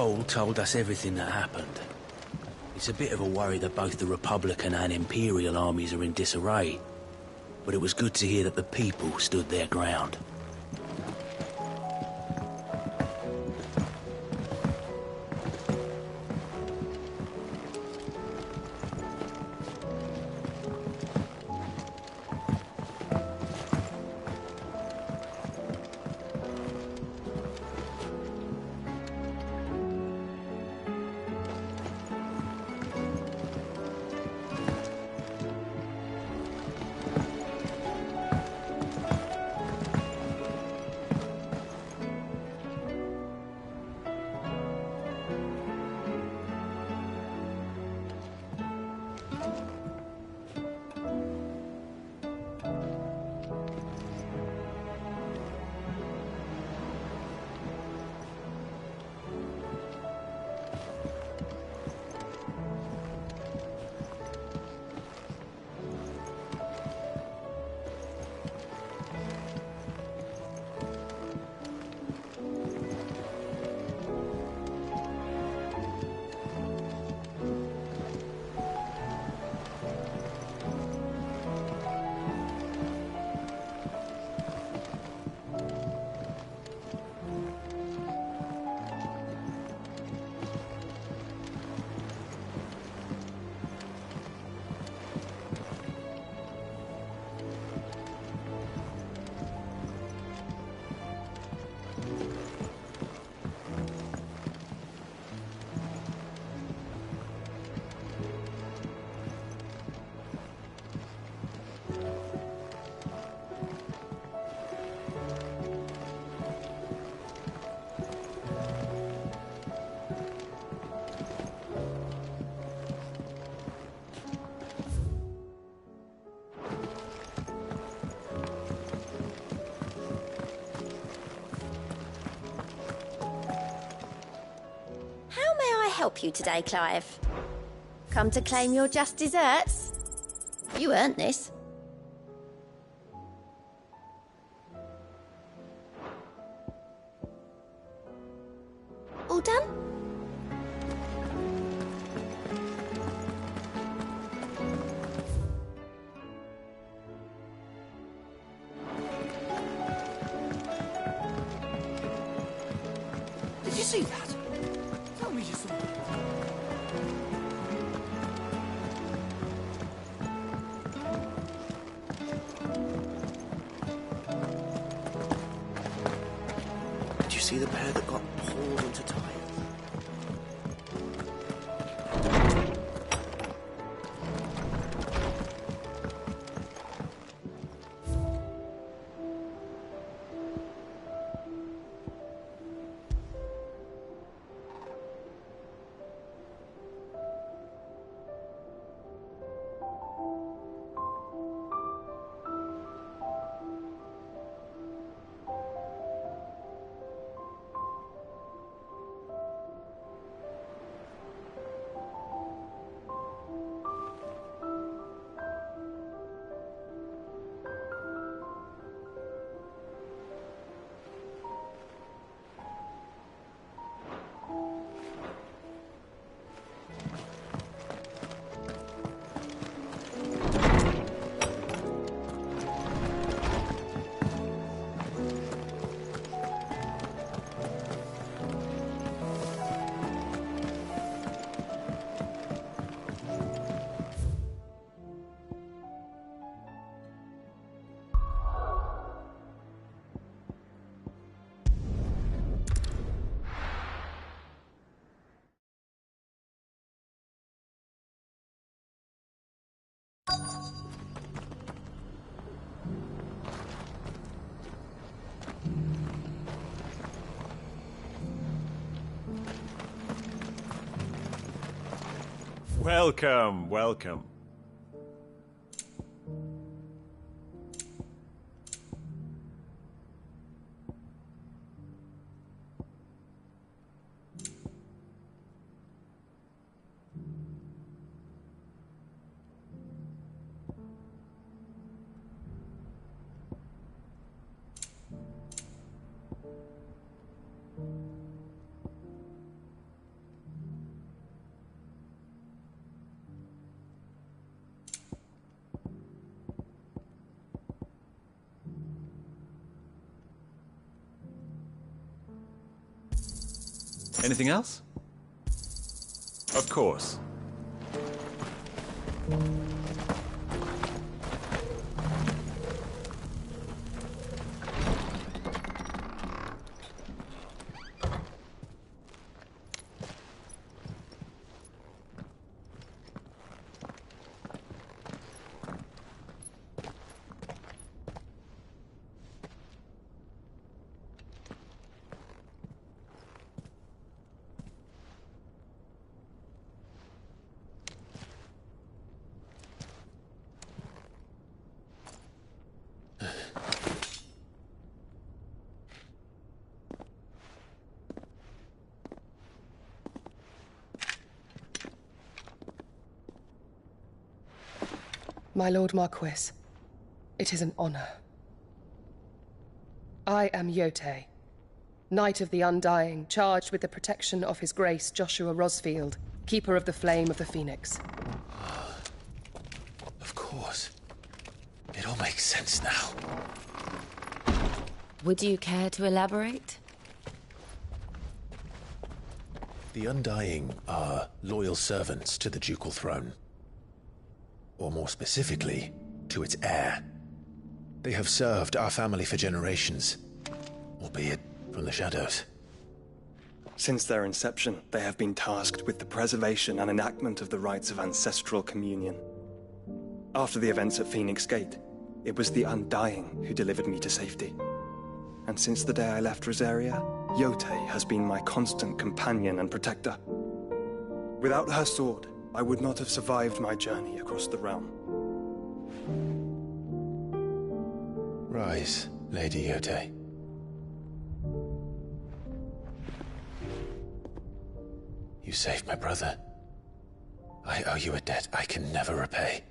scroll told us everything that happened. It's a bit of a worry that both the Republican and Imperial armies are in disarray, but it was good to hear that the people stood their ground. Help you today, Clive? Come to claim your just desserts? You earned this. All done? Did you see that? Tell me you saw it. Did you see the pair that got pulled into tires? Welcome, welcome. Anything else? Of course. My Lord Marquis, it is an honor. I am Yote, Knight of the Undying, charged with the protection of His Grace Joshua Rosfield, Keeper of the Flame of the Phoenix. Of course. It all makes sense now. Would you care to elaborate? The Undying are loyal servants to the ducal throne. Or more specifically, to its heir. They have served our family for generations, albeit from the shadows. Since their inception, they have been tasked with the preservation and enactment of the rites of ancestral communion. After the events at Phoenix Gate, it was the Undying who delivered me to safety. And since the day I left Rosaria, Yote has been my constant companion and protector. Without her sword, I would not have survived my journey across the realm. Rise, Lady Yote. You saved my brother. I owe you a debt I can never repay.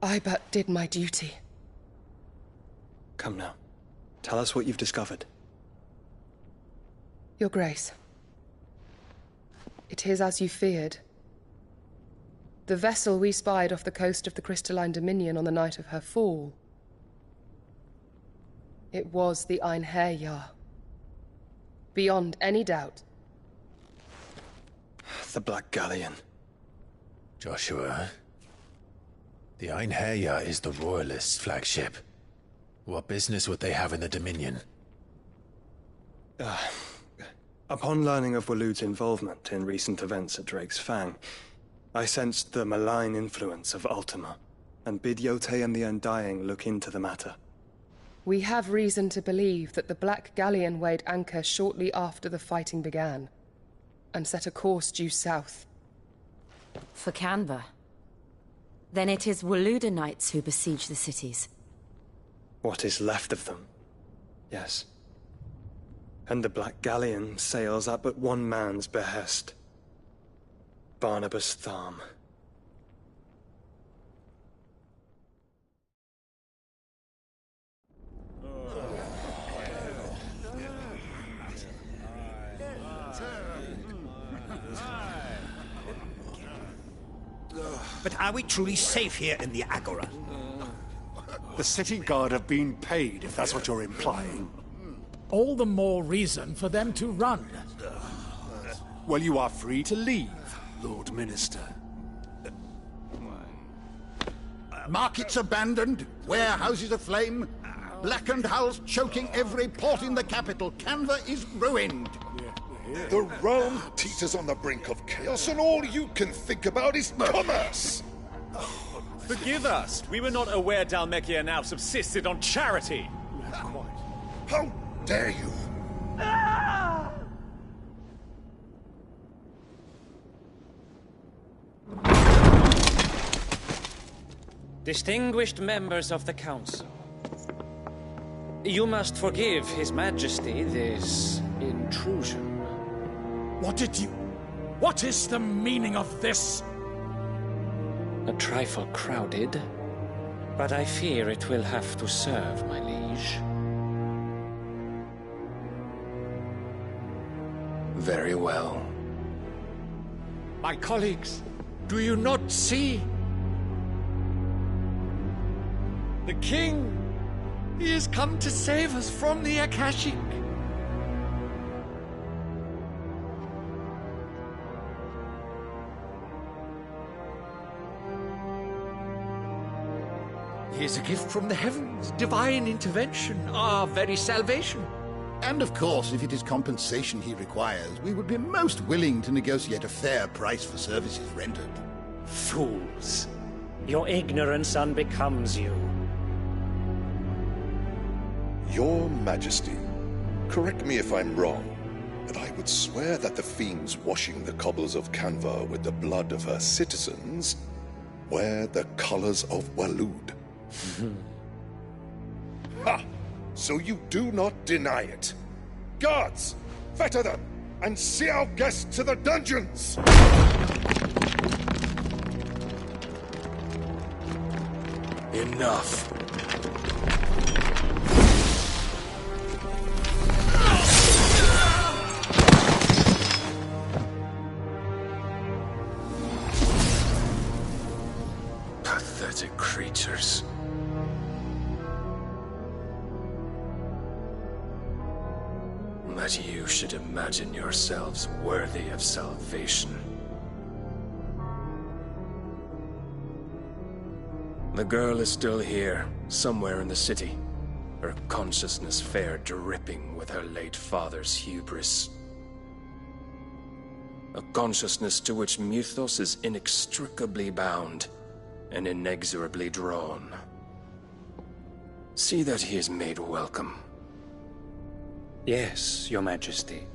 I but did my duty. Come now. Tell us what you've discovered. Your Grace. It is as you feared. The vessel we spied off the coast of the Crystalline Dominion on the night of her fall. It was the Einherjar. Beyond any doubt. The Black Galleon. Joshua, the Einherjar is the Royalists' flagship. What business would they have in the Dominion? Upon learning of Waloed's involvement in recent events at Drake's Fang, I sensed the malign influence of Ultima, and bid Yote and the Undying look into the matter. We have reason to believe that the Black Galleon weighed anchor shortly after the fighting began, and set a course due south. For Canva. Then it is Waloed Knights who besiege the cities. What is left of them? Yes. And the Black Galleon sails at but one man's behest. Barnabas Tharm. But are we truly safe here in the Agora? The city guard have been paid, if that's what you're implying. All the more reason for them to run. Well, you are free to leave, Lord Minister. Markets abandoned, warehouses aflame, blackened hulls choking every port in the capital. Canva is ruined. The realm teeters on the brink of chaos, and all you can think about is commerce! Forgive us! We were not aware Dhalmekia now subsisted on charity! How dare you! Distinguished members of the Council, you must forgive His Majesty this intrusion. What is the meaning of this? A trifle crowded, but I fear it will have to serve, my liege. Very well. My colleagues, do you not see? The King! He has come to save us from the Akashic! He is a gift from the heavens, divine intervention, our very salvation. And of course, if it is compensation he requires, we would be most willing to negotiate a fair price for services rendered. Fools. Your ignorance unbecomes you. Your Majesty, correct me if I'm wrong, but I would swear that the fiends washing the cobbles of Canva with the blood of her citizens wear the colors of Waloed. Ha! So you do not deny it. Guards, fetter them, and see our guests to the dungeons! Enough. Pathetic creatures. That you should imagine yourselves worthy of salvation. The girl is still here, somewhere in the city, her consciousness fair dripping with her late father's hubris. A consciousness to which Mythos is inextricably bound and inexorably drawn. See that he is made welcome. Yes, Your Majesty.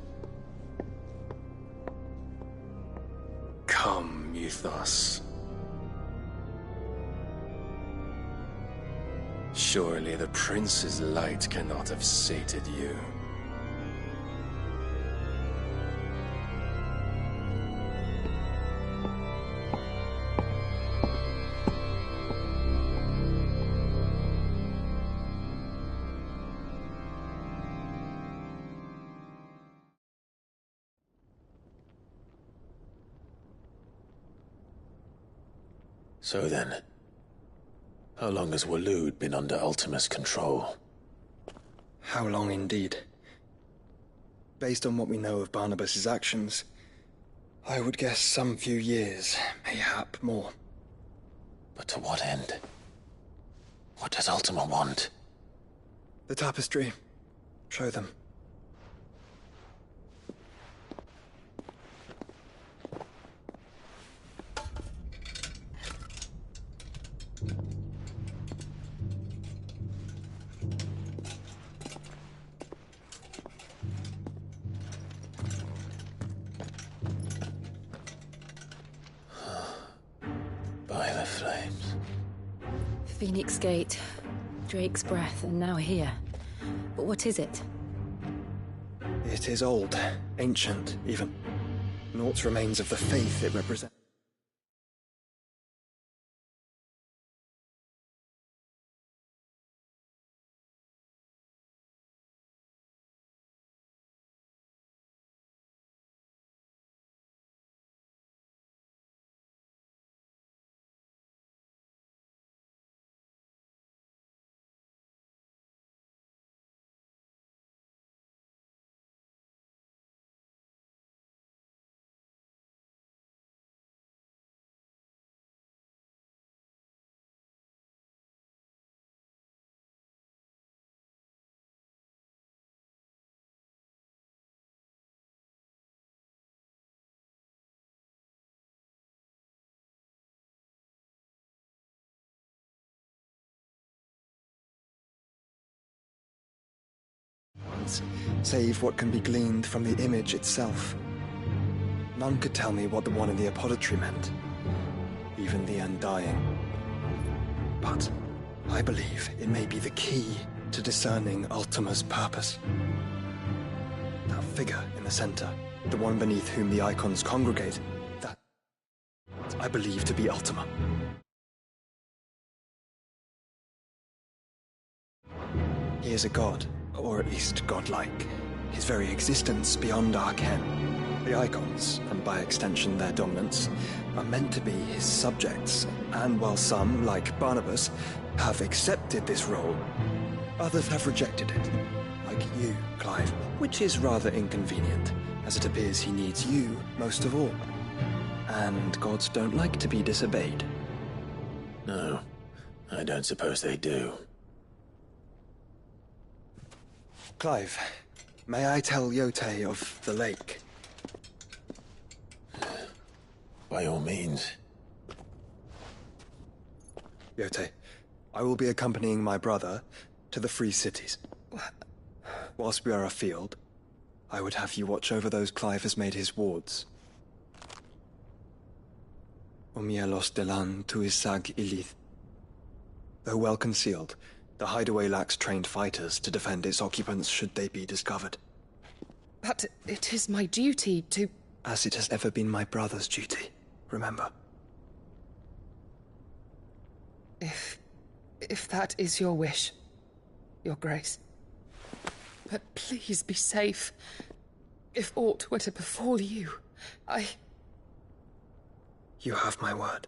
Come, Mythos. Surely the prince's light cannot have sated you. So then, how long has Waloed been under Ultima's control? How long indeed? Based on what we know of Barnabas's actions, I would guess some few years, mayhap more. But to what end? What does Ultima want? The tapestry. Show them. By the flames. Phoenix Gate, Drake's Breath, and now here. But what is it? It is old, ancient, even. Naught remains of the faith it represents. Save what can be gleaned from the image itself. None could tell me what the one in the apothecary meant, even the Undying. But I believe it may be the key to discerning Ultima's purpose. That figure in the center, the one beneath whom the icons congregate, that I believe to be Ultima. He is a god, or at least godlike. His very existence beyond our ken. The icons, and by extension their dominance, are meant to be his subjects, and while some, like Barnabas, have accepted this role, others have rejected it, like you, Clive, which is rather inconvenient, as it appears he needs you most of all. And gods don't like to be disobeyed. No, I don't suppose they do. Clive, may I tell Yotei of the lake? By all means. Yotei, I will be accompanying my brother to the Free Cities. Whilst we are afield, I would have you watch over those Clive has made his wards. Omielos delan tuisag ilith. Though well concealed, the hideaway lacks trained fighters to defend its occupants should they be discovered. But it is my duty to... As it has ever been my brother's duty, remember. If that is your wish, Your Grace. But please be safe. If aught were to befall you, You have my word.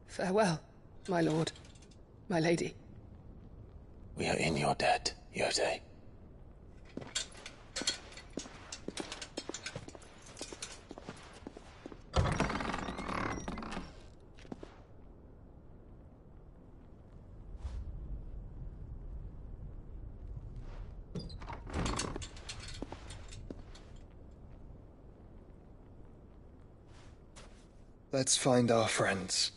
Farewell, my lord, my lady. We are in your debt, Yotei. Let's find our friends.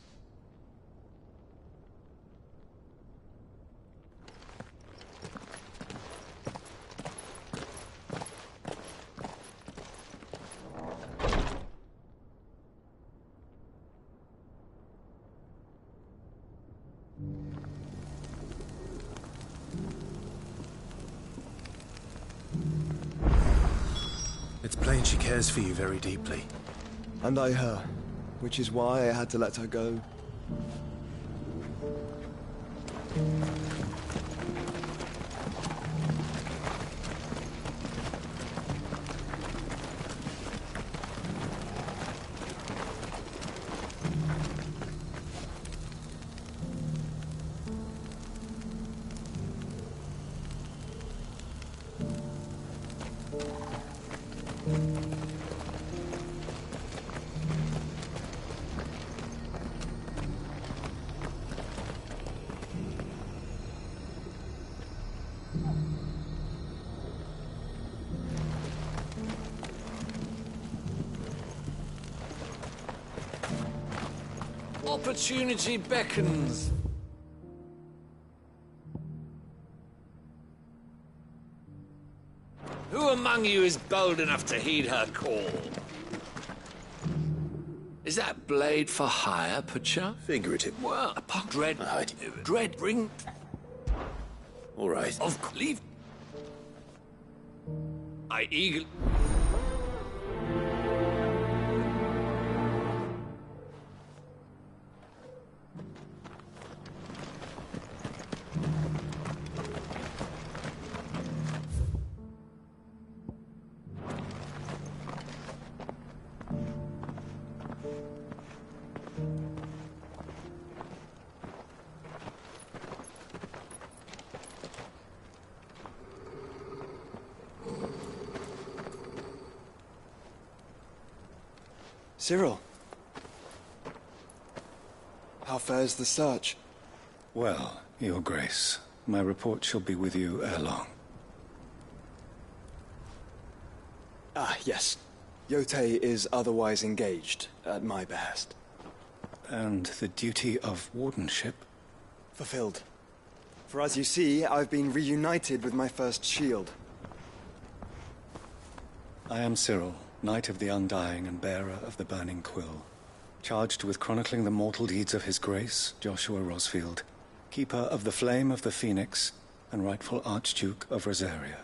It's plain she cares for you very deeply. And I her, which is why I had to let her go. Opportunity beckons. Who among you is bold enough to heed her call? Is that blade for hire, perchance? Figurative. Well, upon dread bring... All right. Of leave... I eagerly... Cyril. How fares the search? Well, Your Grace, my report shall be with you ere long. Ah, yes. Yotei is otherwise engaged, at my behest. And the duty of wardenship? Fulfilled. For as you see, I've been reunited with my first shield. I am Cyril, Knight of the Undying and bearer of the Burning Quill, charged with chronicling the mortal deeds of His Grace, Joshua Rosfield, keeper of the Flame of the Phoenix and rightful Archduke of Rosaria.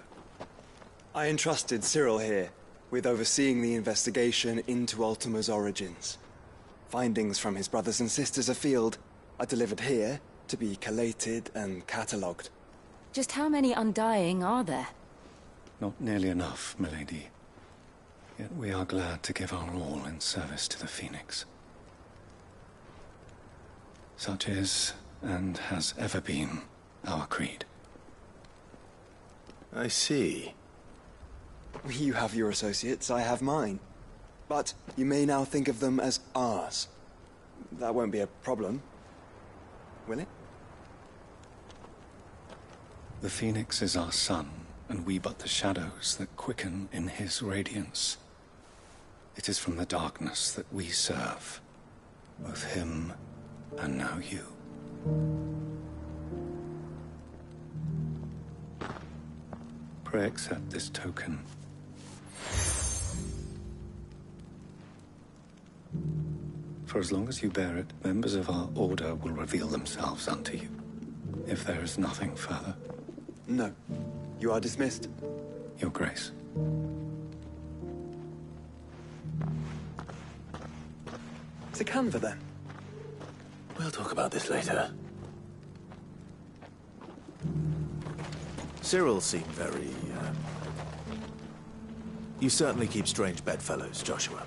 I entrusted Cyril here with overseeing the investigation into Ultima's origins. Findings from his brothers and sisters afield are delivered here to be collated and catalogued. Just how many Undying are there? Not nearly enough, milady. Yet we are glad to give our all in service to the Phoenix. Such is, and has ever been, our creed. I see. You have your associates, I have mine. But you may now think of them as ours. That won't be a problem, will it? The Phoenix is our sun, and we but the shadows that quicken in his radiance. It is from the darkness that we serve, both him and now you. Pray accept this token. For as long as you bear it, members of our order will reveal themselves unto you, if there is nothing further. No. You are dismissed. Your Grace. To Canva, then. We'll talk about this later. Cyril seemed very, You certainly keep strange bedfellows, Joshua.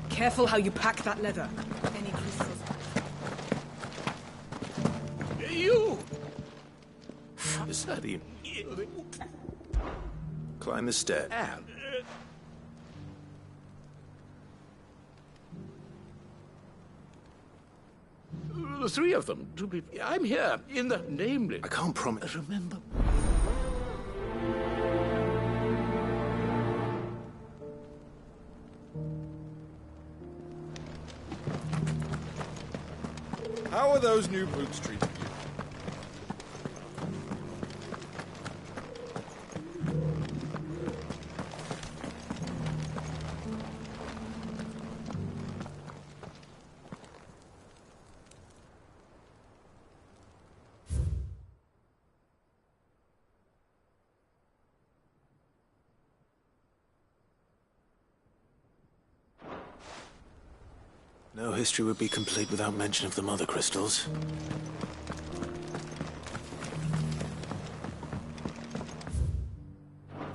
Careful how you pack that leather. Any crystals? You! Deciding. Climb the stair. The three of them, to be... I'm here, in the... namely... I can't promise... Remember... How are those new boots treating you? No history would be complete without mention of the mother crystals.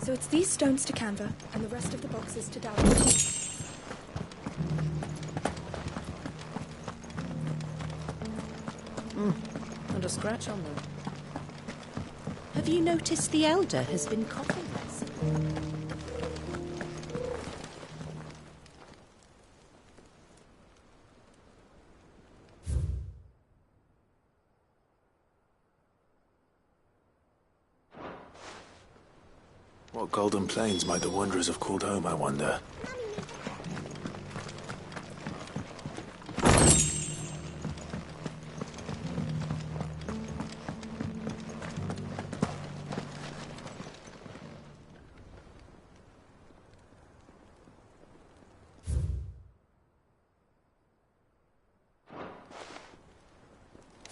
So it's these stones to Canva, and the rest of the boxes to Darrow. And a scratch on them. Have you noticed the Elder has been coughing less? What golden plains might the Wanderers have called home, I wonder?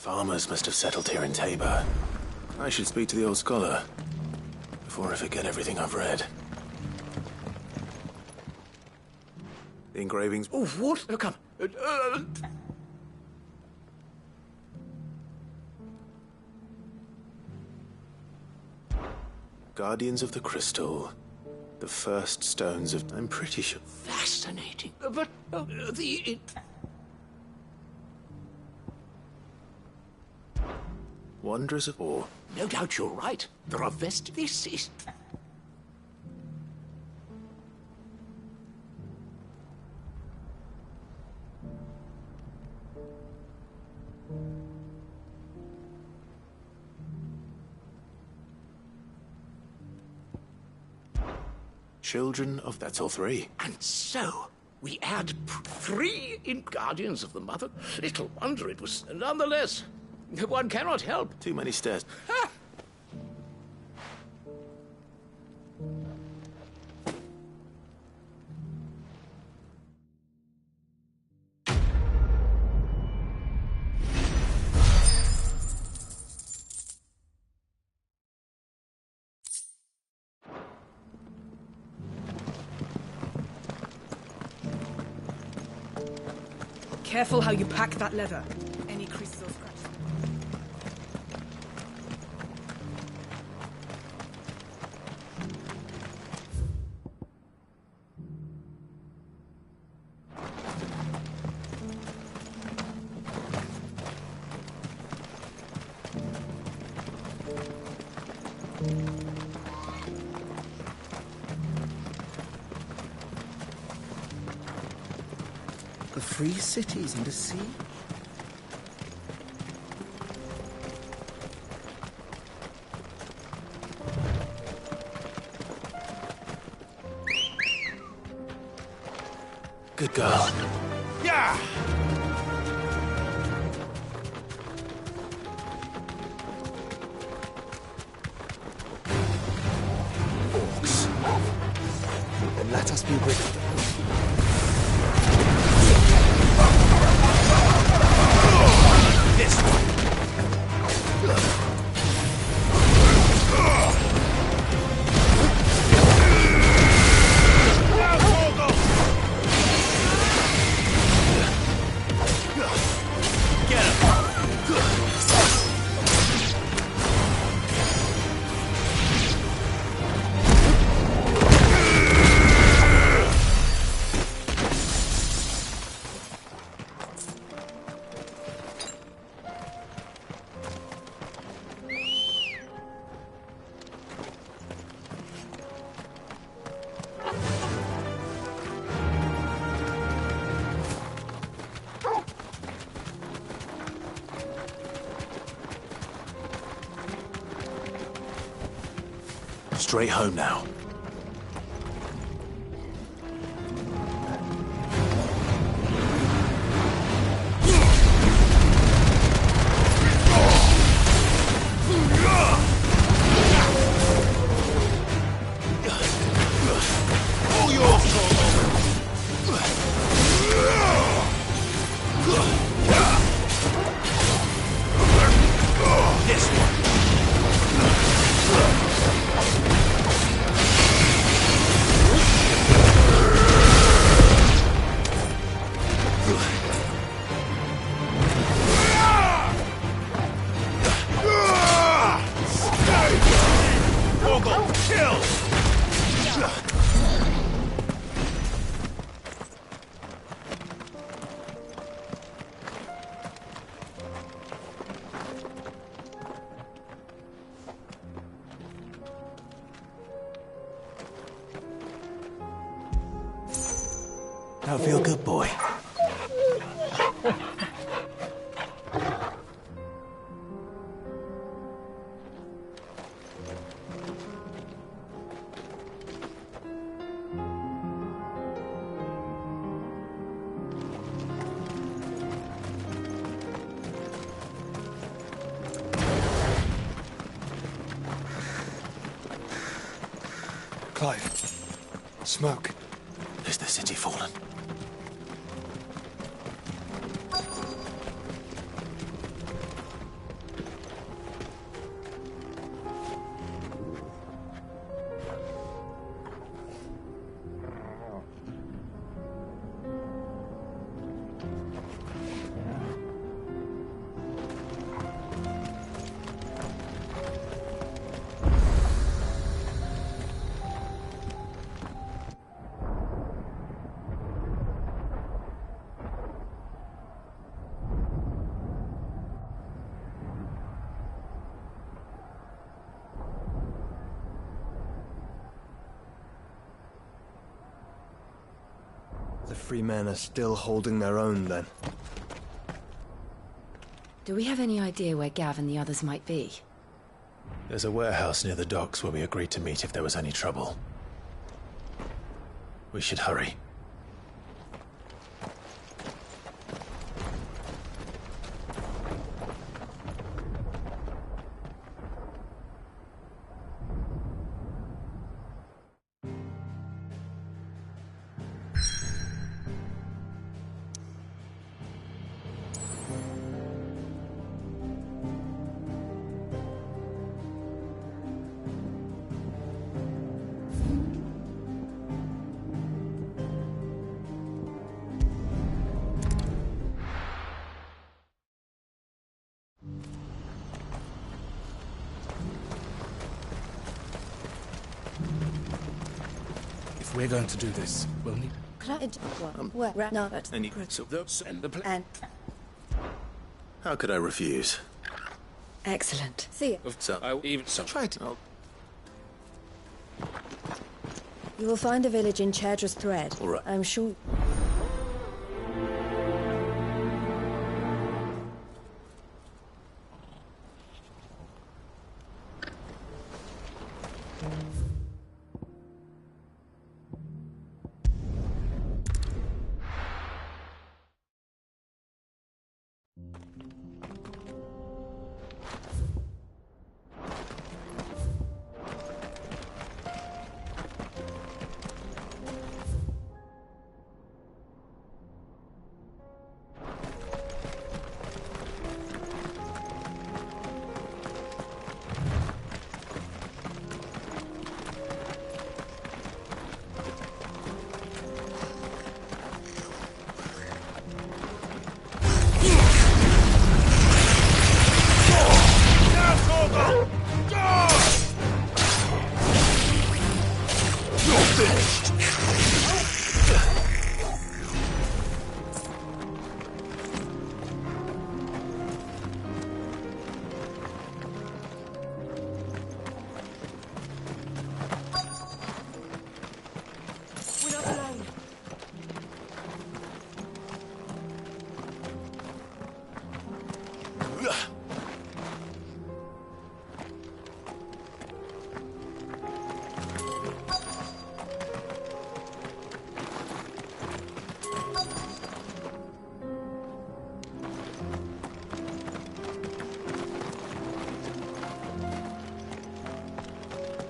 Farmers must have settled here in Tabor. I should speak to the old scholar before I forget everything I've read. The engravings... Oh, what? Oh, come. Guardians of the Crystal. The first stones of... I'm pretty sure... Fascinating. But Wanderers of Ore. No doubt you're right. There are This is... Children of... That's all three. And so, we add 3 in Guardians of the Mother? Little wonder it was... Nonetheless, one cannot help. Too many stairs. Ha! Careful how you pack that leather. Any creases or scratches. The free cities and the sea? Good girl. Yeah! Orcs. Then let us be rid of them. This one. Straight home now. Now feel good, boy. Clive. Smoke. Is the city fallen? free men are still holding their own, then. Do we have any idea where Gav and the others might be? There's a warehouse near the docks where we agreed to meet if there was any trouble. We should hurry. We're going to do this. We'll need... How could I refuse? Excellent. Try it. You will find a village in Chadra's Thread. All right. I'm sure...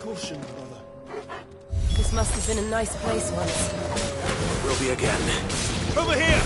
Caution, brother. This must have been a nice place once. Will be again. Over here!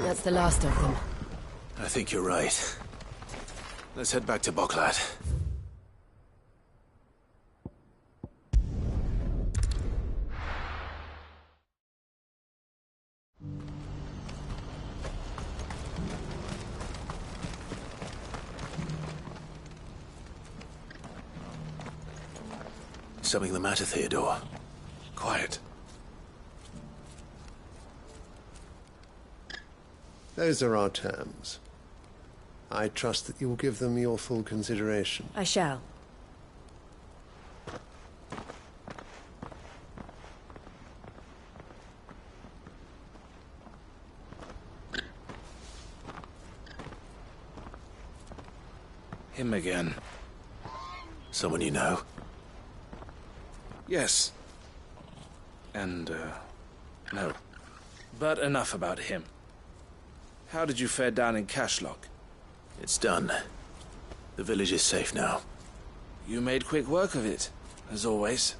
That's the last of them. I think you're right. Let's head back to Boklat. Something the matter, Theodore? Quiet. Those are our terms. I trust that you will give them your full consideration. I shall. Him again. Someone you know? Yes. And, no. But enough about him. How did you fare down in Cashlock? It's done. The village is safe now. You made quick work of it, as always.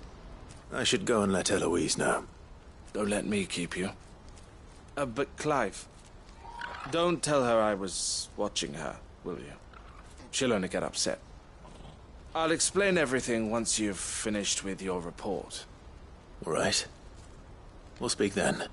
I should go and let Eloise know. Don't let me keep you. But Clive, don't tell her I was watching her, will you? She'll only get upset. I'll explain everything once you've finished with your report. All right. We'll speak then.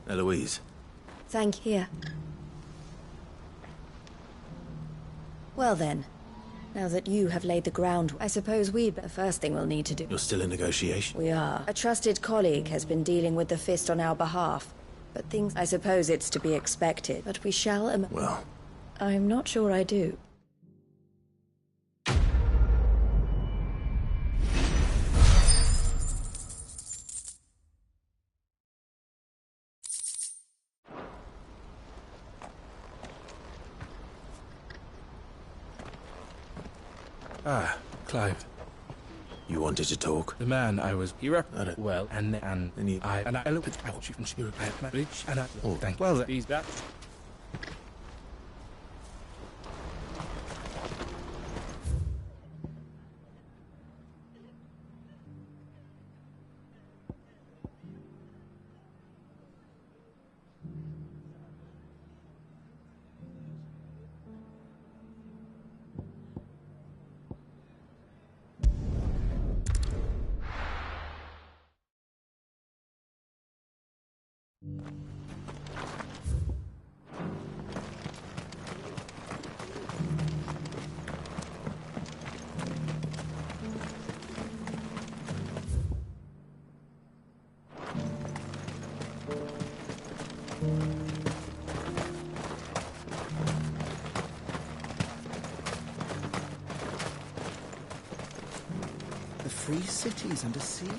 Eloise. Thank you. Well then, now that you have laid the ground, I suppose the first thing we'll need to do... You're still in negotiation? We are. A trusted colleague has been dealing with the Fist on our behalf. But things... I suppose it's to be expected. But we shall... Well... I'm not sure I do. Ah, Clive. You wanted to talk? The man I was... He represented well, and he... And I... Oh, thank you. Well, he's that... The free cities under sea?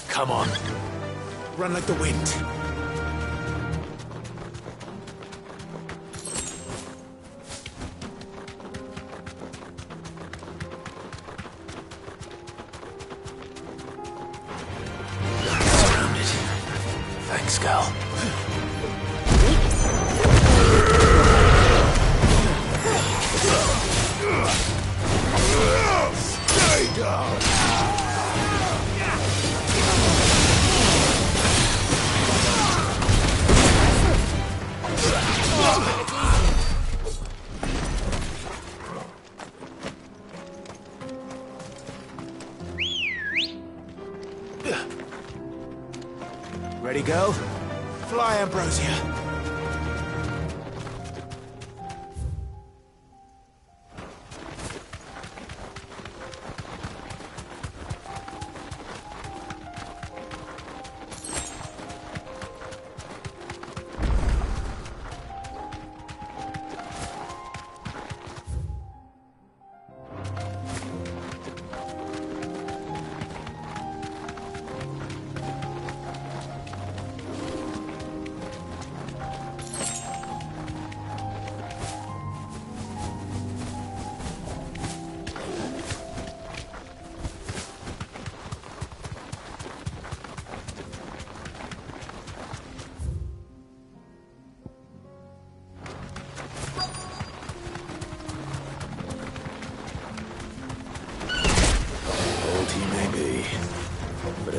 Come on. Run like the wind. Surrounded. Thanks, Gal. Stay down! Ready, go? Fly, Ambrosia.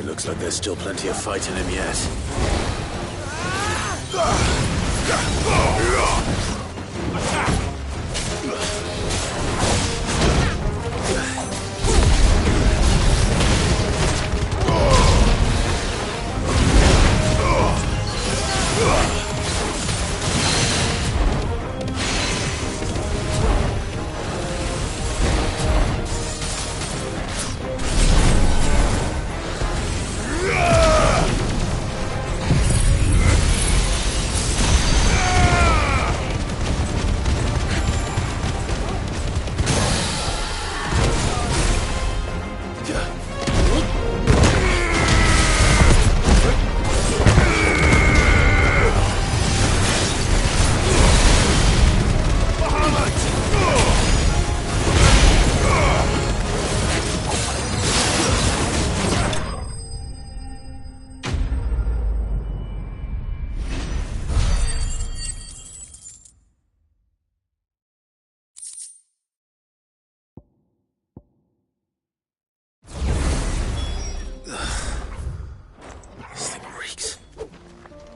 Looks like there's still plenty of fight in him yet.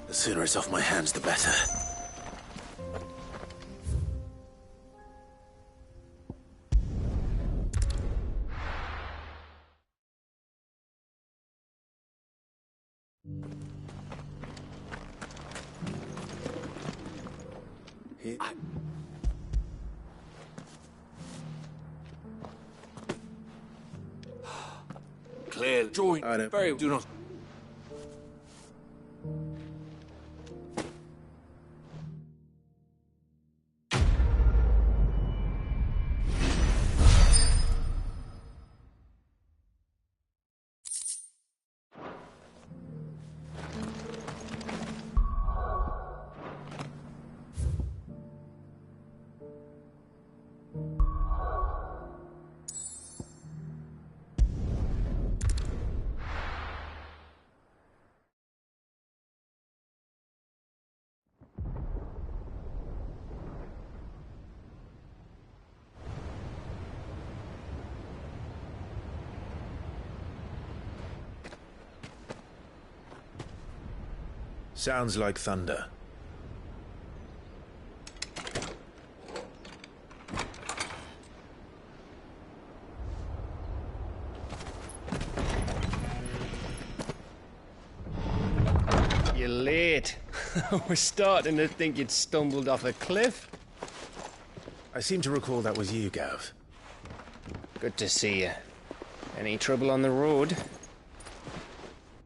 The sooner it's off my hands, the better. Clear, join, very, do not... Sounds like thunder. You're late. We're starting to think you'd stumbled off a cliff. I seem to recall that was you, Gav. Good to see you. Any trouble on the road?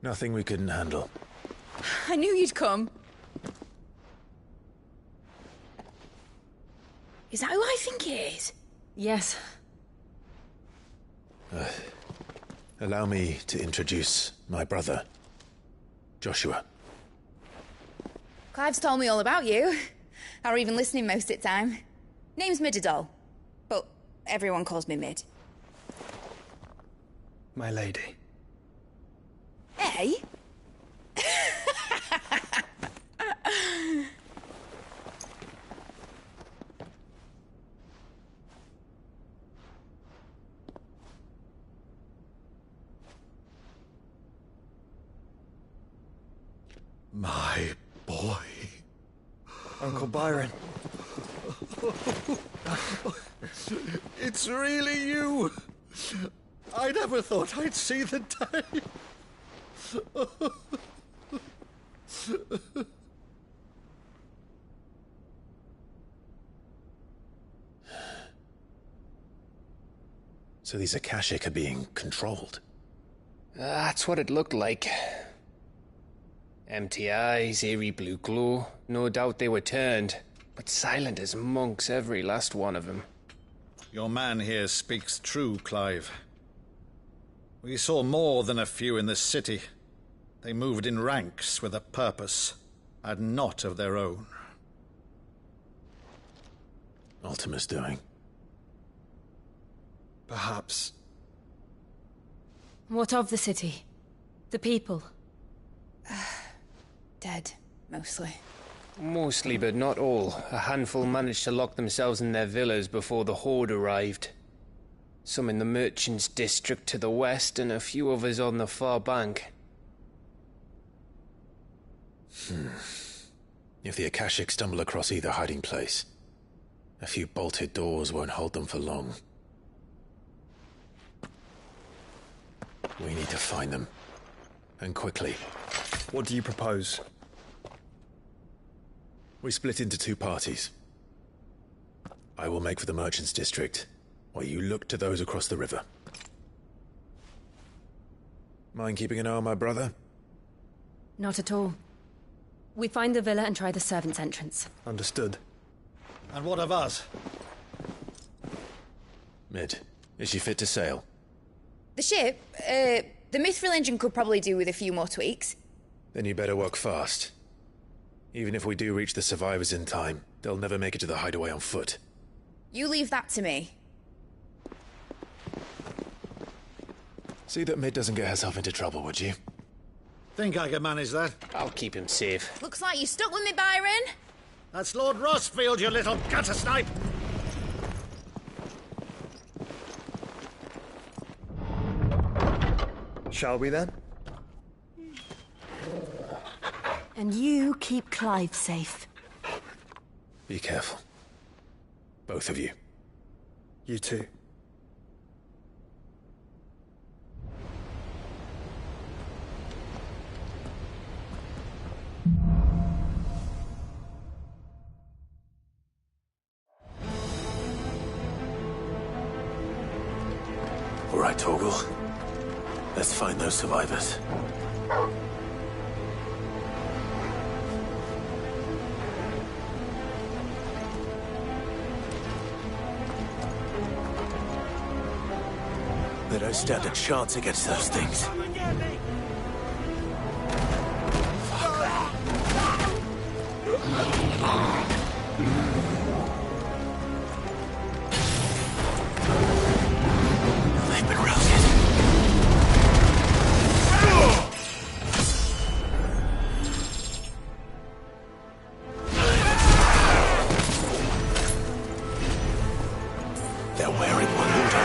Nothing we couldn't handle. I knew you'd come. Is that who I think it is? Yes. Allow me to introduce my brother, Joshua. Clive's told me all about you. Or even listening most of the time. Name's Midadol, but everyone calls me Mid. My lady. Hey? My boy. Uncle Byron. It's really you. I never thought I'd see the day. So these Akashic are being controlled? That's what it looked like. Empty eyes, eerie blue glow. No doubt they were turned, but silent as monks, every last one of them. Your man here speaks true, Clive. We saw more than a few in this city. They moved in ranks with a purpose, and not of their own. Ultima's doing. Perhaps. What of the city? The people? Dead, mostly. Mostly, but not all. A handful managed to lock themselves in their villas before the Horde arrived. Some in the merchants' district to the west, and a few others on the far bank. If the Akashic stumble across either hiding place, a few bolted doors won't hold them for long. We need to find them. And quickly. What do you propose? We split into two parties. I will make for the merchants' district, while you look to those across the river. Mind keeping an eye on my brother? Not at all. We find the villa and try the servants' entrance. Understood. And what of us? Mid, is she fit to sail? The ship, the Mithril engine could probably do with a few more tweaks. Then you better work fast. Even if we do reach the survivors in time, they'll never make it to the hideaway on foot. You leave that to me. See that Mid doesn't get herself into trouble, would you? Think I can manage that? I'll keep him safe. Looks like you stuck with me, Byron. That's Lord Rossfield, you little gutter snipe! Shall we then? And you keep Clive safe. Be careful. Both of you. You too. All right, Torgal. Let's find those survivors. They don't stand a chance against those things. They've been routed. They're wearing Waluda.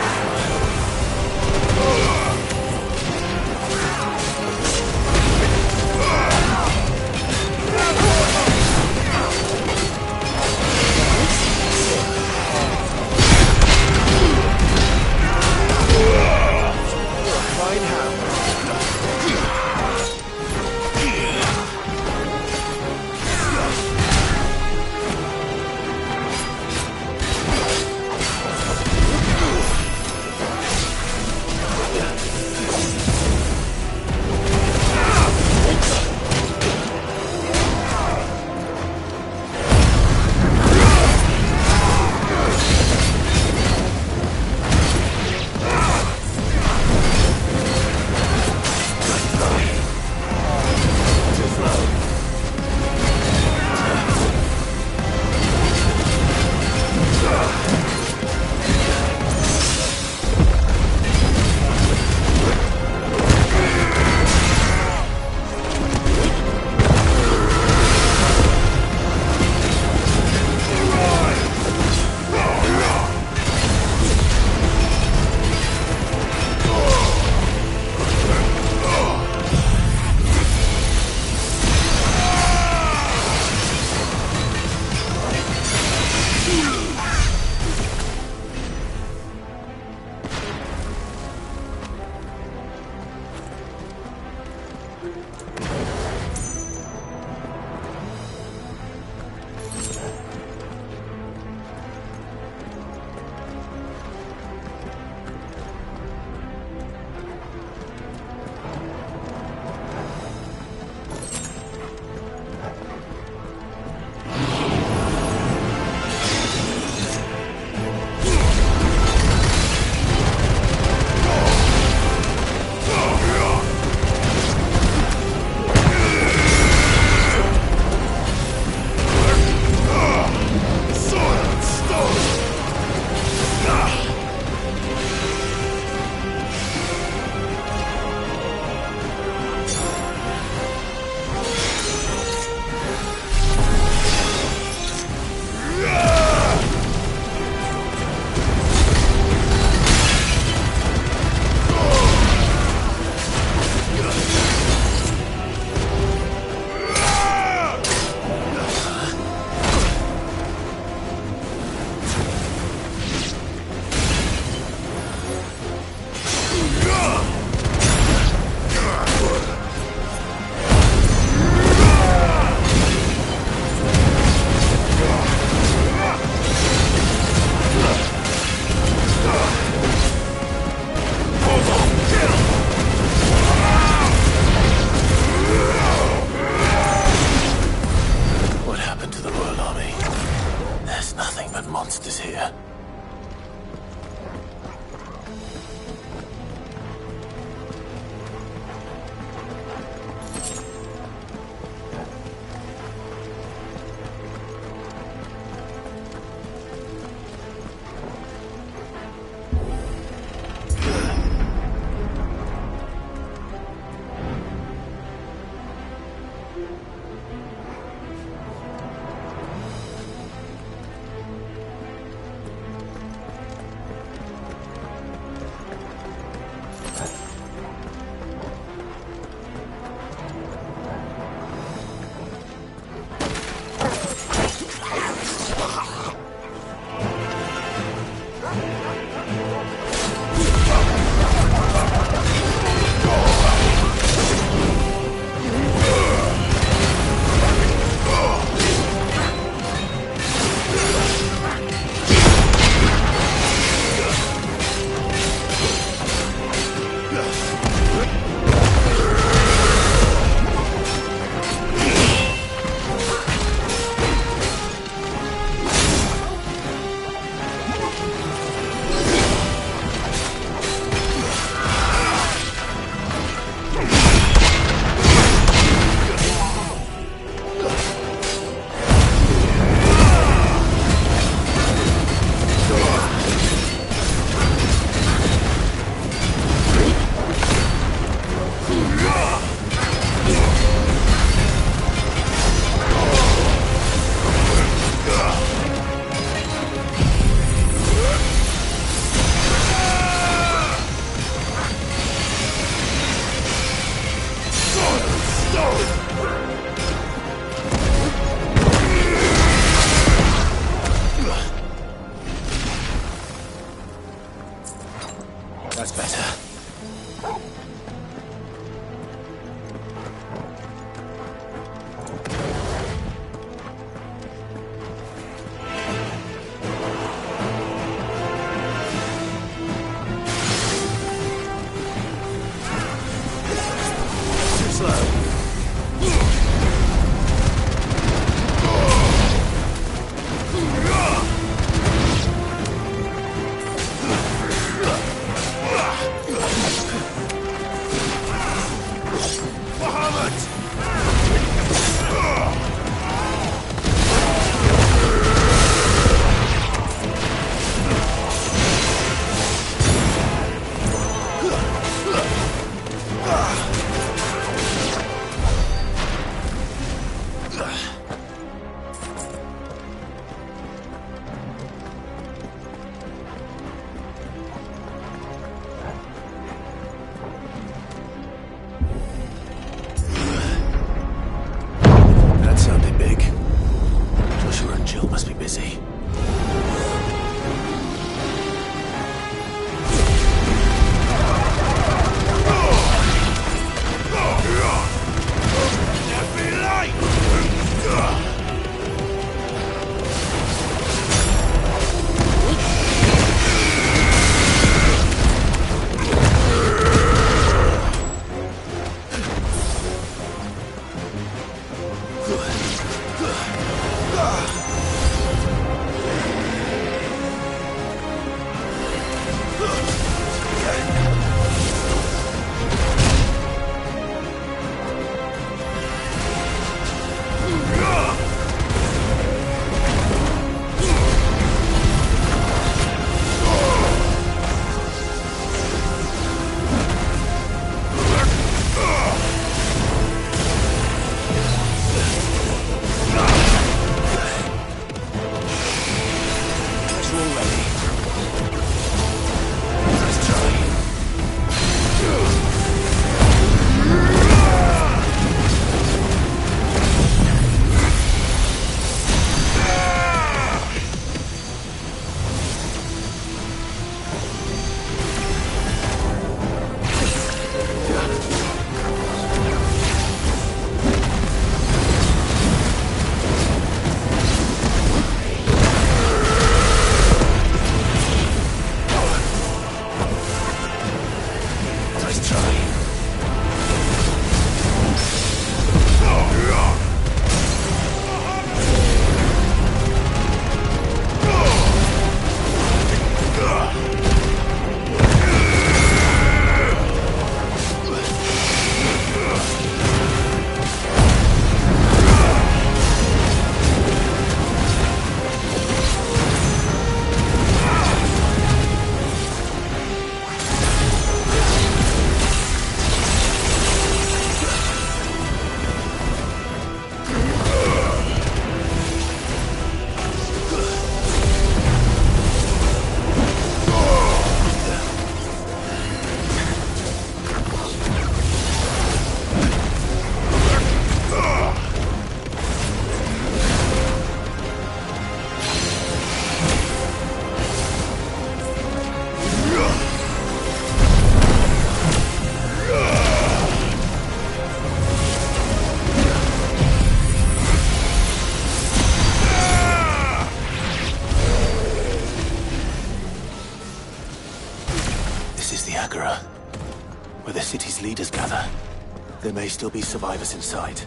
still be survivors inside.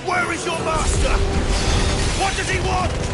Where is your master? What does he want?